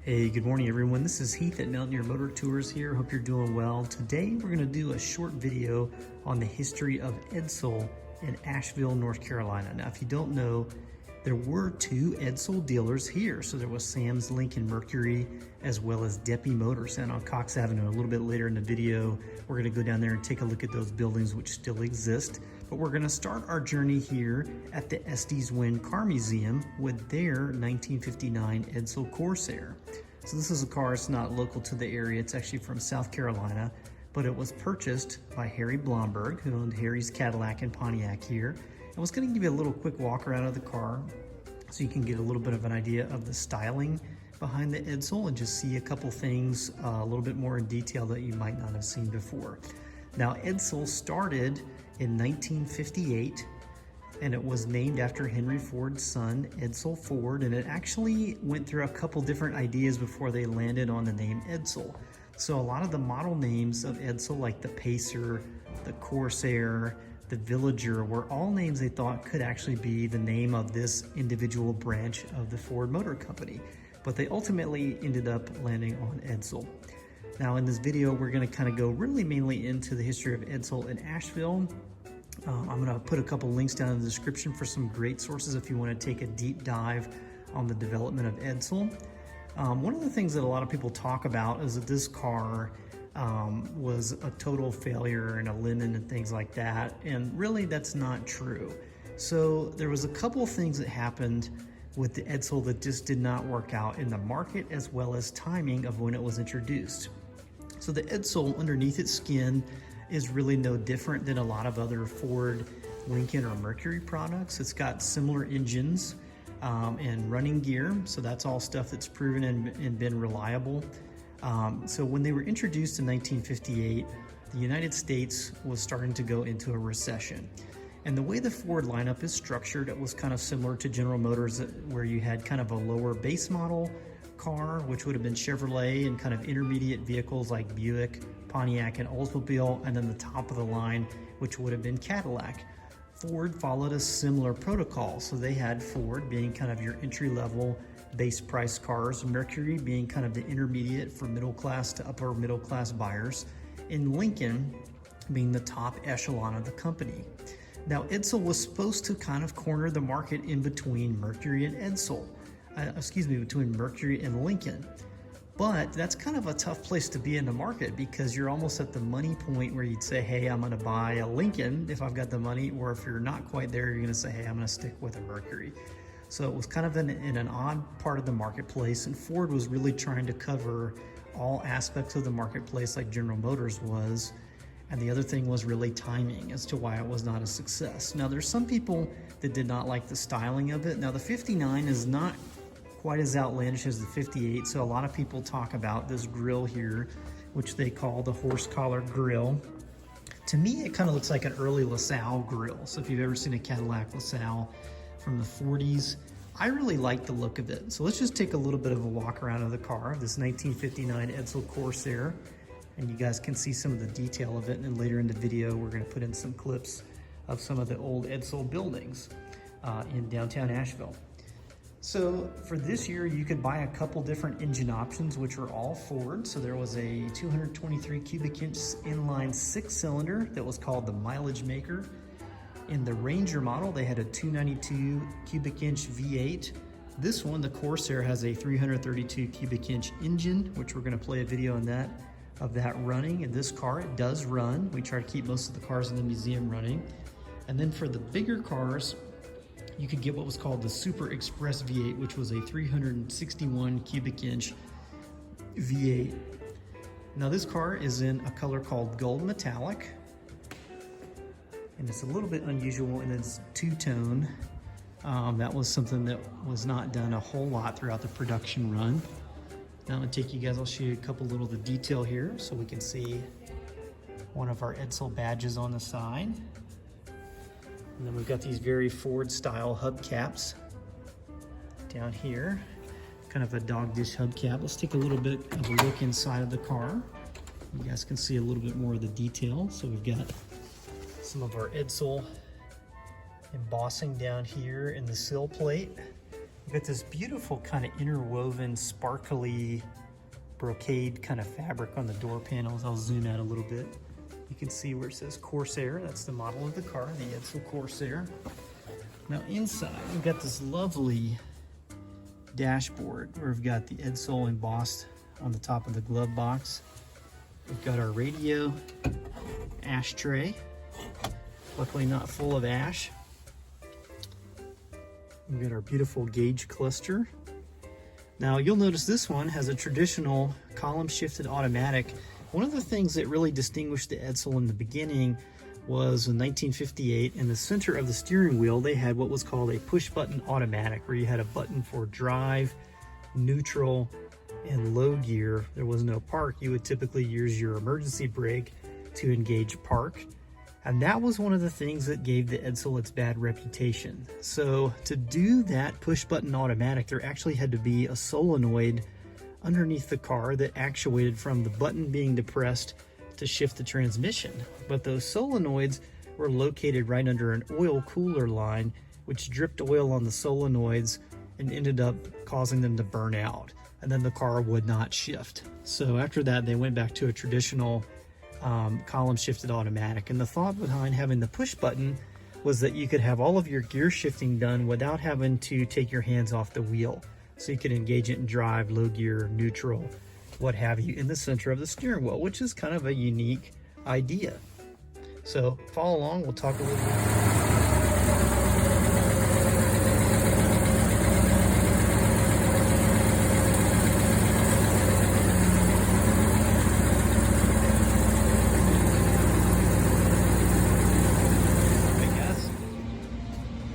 Hey, good morning everyone. This is Heath at Mountaineer Motor Tours here. Hope you're doing well. Today we're going to do a short video on the history of Edsel in Asheville, North Carolina. Now, if you don't know, there were two Edsel dealers here. So there was Sam's Lincoln Mercury as well as Deppy Motors down on Cox Avenue. A little bit later in the video, we're going to go down there and take a look at those buildings which still exist. But we're going to start our journey here at the Estes Wind Car Museum with their 1959 Edsel Corsair. So this is a car, it's not local to the area, it's actually from South Carolina, but it was purchased by Harry Blomberg, who owned Harry's Cadillac and Pontiac here. I was going to give you a little quick walk around of the car so you can get a little bit of an idea of the styling behind the Edsel and just see a couple things a little bit more in detail that you might not have seen before. Now, Edsel started in 1958 and it was named after Henry Ford's son, Edsel Ford, and it actually went through a couple different ideas before they landed on the name Edsel. So a lot of the model names of Edsel, like the Pacer, the Corsair, the Villager, were all names they thought could actually be the name of this individual branch of the Ford Motor Company. But they ultimately ended up landing on Edsel. Now in this video, we're gonna kind of go really mainly into the history of Edsel in Asheville. I'm gonna put a couple links down in the description for some great sources if you wanna take a deep dive on the development of Edsel. One of the things that a lot of people talk about is that this car was a total failure and a lemon and things like that, and really that's not true. So there was a couple of things that happened with the Edsel that just did not work out in the market as well as timing of when it was introduced. So the Edsel underneath its skin is really no different than a lot of other Ford, Lincoln, or Mercury products. It's got similar engines and running gear, so that's all stuff that's proven and been reliable. So when they were introduced in 1958, the United States was starting to go into a recession. And the way the Ford lineup is structured, it was kind of similar to General Motors, where you had kind of a lower base model car, which would have been Chevrolet, and kind of intermediate vehicles like Buick, Pontiac, and Oldsmobile, and then the top of the line, which would have been Cadillac. Ford followed a similar protocol. So they had Ford being kind of your entry-level base price cars, Mercury being kind of the intermediate for middle class to upper middle class buyers, and Lincoln being the top echelon of the company. Now, Edsel was supposed to kind of corner the market in between Mercury and between Mercury and Lincoln. But that's kind of a tough place to be in the market because you're almost at the money point where you'd say, hey, I'm gonna buy a Lincoln if I've got the money, or if you're not quite there, you're gonna say, hey, I'm gonna stick with a Mercury. So it was kind of in an odd part of the marketplace, and Ford was really trying to cover all aspects of the marketplace like General Motors was. And the other thing was really timing as to why it was not a success. Now, there's some people that did not like the styling of it. Now, the 59 is not quite as outlandish as the 58, so a lot of people talk about this grille here, which they call the horse collar grille. To me, it kind of looks like an early LaSalle grille. So if you've ever seen a Cadillac LaSalle from the 40s, I really like the look of it. So let's just take a little bit of a walk around of the car, this 1959 Edsel Corsair. And you guys can see some of the detail of it, and then later in the video we're going to put in some clips of some of the old Edsel buildings in downtown Asheville. So for this year you could buy a couple different engine options, which were all Ford. So there was a 223 cubic inch inline 6-cylinder that was called the Mileage Maker. In the Ranger model they had a 292 cubic inch V8. This one, the Corsair, has a 332 cubic inch engine, which we're going to play a video on that of that running. In this car, it does run. We try to keep most of the cars in the museum running. And then for the bigger cars, you could get what was called the Super Express V8, which was a 361 cubic inch V8. Now this car is in a color called gold metallic, and it's a little bit unusual in its two-tone. That was something that was not done a whole lot throughout the production run. Now I'm gonna take you guys, I'll show you a couple little of the detail here so we can see one of our Edsel badges on the side. And then we've got these very Ford style hubcaps down here, kind of a dog dish hubcap. Let's take a little bit of a look inside of the car. You guys can see a little bit more of the detail. So we've got some of our Edsel embossing down here in the sill plate. You've got this beautiful kind of interwoven, sparkly brocade kind of fabric on the door panels. I'll zoom out a little bit. You can see where it says Corsair. That's the model of the car, the Edsel Corsair. Now inside, we've got this lovely dashboard where we've got the Edsel embossed on the top of the glove box. We've got our radio ashtray, luckily not full of ash. We've got our beautiful gauge cluster. Now you'll notice this one has a traditional column shifted automatic. One of the things that really distinguished the Edsel in the beginning was in 1958, in the center of the steering wheel they had what was called a push button automatic, where you had a button for drive, neutral, and low gear. There was no park. You would typically use your emergency brake to engage park. And that was one of the things that gave the Edsel its bad reputation. So to do that push button automatic, there actually had to be a solenoid underneath the car that actuated from the button being depressed to shift the transmission. But those solenoids were located right under an oil cooler line, which dripped oil on the solenoids and ended up causing them to burn out. And then the car would not shift. So after that, they went back to a traditional column shifted automatic. And the thought behind having the push button was that you could have all of your gear shifting done without having to take your hands off the wheel. So you could engage it in drive, low gear, neutral, what have you, in the center of the steering wheel, which is kind of a unique idea. So follow along, we'll talk a little bit.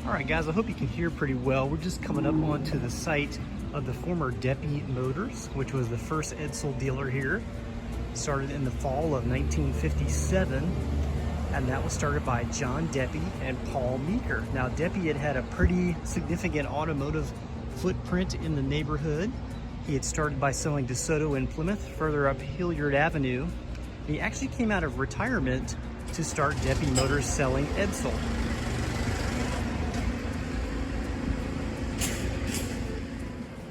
Alright guys, I hope you can hear pretty well. We're just coming up onto the site of the former Deppy Motors, which was the first Edsel dealer here. Started in the fall of 1957, and that was started by John Deppy and Paul Meeker. Now Deppy had a pretty significant automotive footprint in the neighborhood. He had started by selling DeSoto in Plymouth, further up Hilliard Avenue. He actually came out of retirement to start Deppy Motors selling Edsel.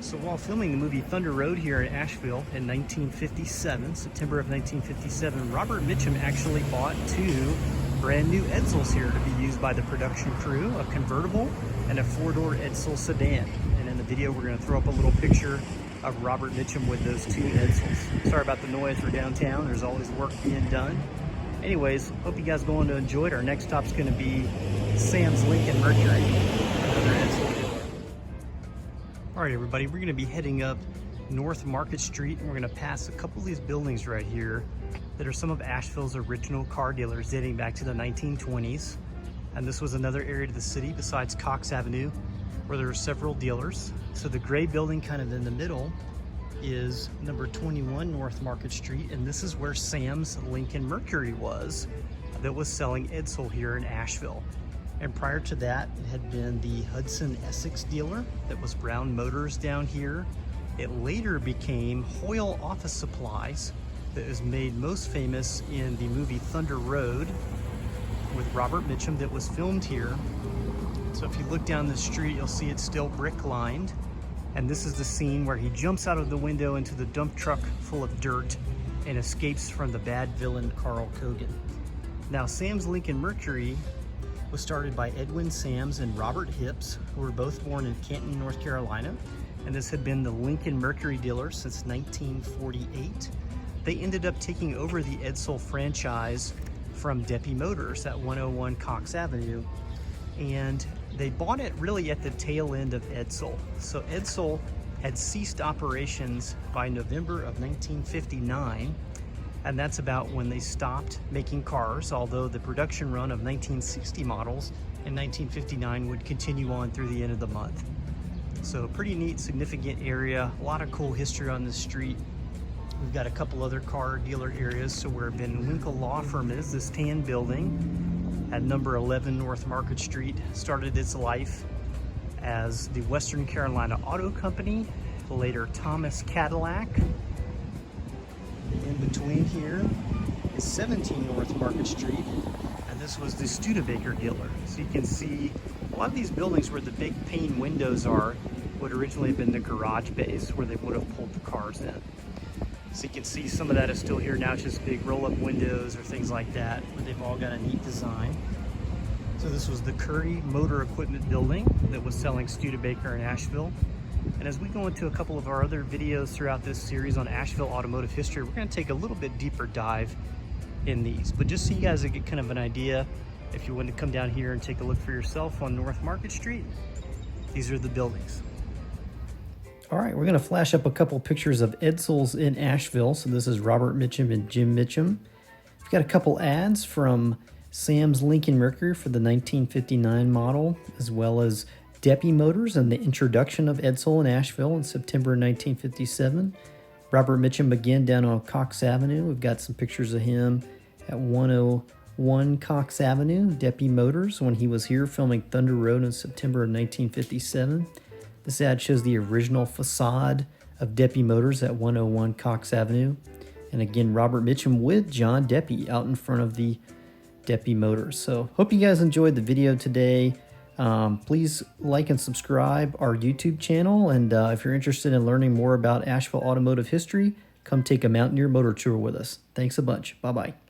So while filming the movie Thunder Road here in Asheville in 1957, September of 1957, Robert Mitchum actually bought 2 brand new Edsels here to be used by the production crew, a convertible and a 4-door Edsel sedan. And in the video, we're going to throw up a little picture of Robert Mitchum with those 2 Edsels. Sorry about the noise, we're downtown. There's always work being done. Anyways, hope you guys going to enjoy it. Our next stop's going to be Sam's Lincoln Mercury, another Edsel. All right, everybody, we're going to be heading up North Market Street, and we're going to pass a couple of these buildings right here that are some of Asheville's original car dealers dating back to the 1920s. And this was another area of the city besides Cox Avenue where there are several dealers. So the gray building kind of in the middle is number 21 North Market Street, and this is where Sam's Lincoln Mercury was that was selling Edsel here in Asheville. And prior to that, it had been the Hudson Essex dealer that was Brown Motors down here. It later became Hoyle Office Supplies that was made most famous in the movie Thunder Road with Robert Mitchum that was filmed here. So if you look down the street, you'll see it's still brick lined. And this is the scene where he jumps out of the window into the dump truck full of dirt and escapes from the bad villain Carl Cogan. Now Sam's Lincoln Mercury was started by Edwin Sams and Robert Hips, who were both born in Canton, North Carolina. And this had been the Lincoln Mercury dealer since 1948. They ended up taking over the Edsel franchise from Deppy Motors at 101 Cox Avenue. And they bought it really at the tail end of Edsel. So Edsel had ceased operations by November of 1959. And that's about when they stopped making cars, although the production run of 1960 models in 1959 would continue on through the end of the month. So a pretty neat, significant area, a lot of cool history on this street. We've got a couple other car dealer areas. So where Ben Winkle Law Firm is, this tan building at number 11 North Market Street, started its life as the Western Carolina Auto Company, later Thomas Cadillac. In between here is 17 North Market Street, and this was the Studebaker dealer. So you can see a lot of these buildings where the big pane windows are, would originally have been the garage base where they would have pulled the cars in. So you can see some of that is still here now. It's just big roll-up windows or things like that, but they've all got a neat design. So this was the Curry Motor Equipment Building that was selling Studebaker in Asheville. And as we go into a couple of our other videos throughout this series on Asheville automotive history, we're going to take a little bit deeper dive in these. But just so you guys get kind of an idea, if you want to come down here and take a look for yourself on North Market Street, these are the buildings. All right, we're going to flash up a couple pictures of Edsel's in Asheville. So this is Robert Mitchum and Jim Mitchum. We've got a couple ads from Sam's Lincoln Mercury for the 1959 model, as well as Deppy Motors and the introduction of Edsel in Asheville in September 1957. Robert Mitchum again down on Cox Avenue. We've got some pictures of him at 101 Cox Avenue, Deppy Motors, when he was here filming Thunder Road in September of 1957. This ad shows the original facade of Deppy Motors at 101 Cox Avenue. And again, Robert Mitchum with John Deppy out in front of the Deppy Motors. So hope you guys enjoyed the video today. Please like and subscribe our YouTube channel. And if you're interested in learning more about Asheville automotive history, come take a Mountaineer motor tour with us. Thanks a bunch. Bye-bye.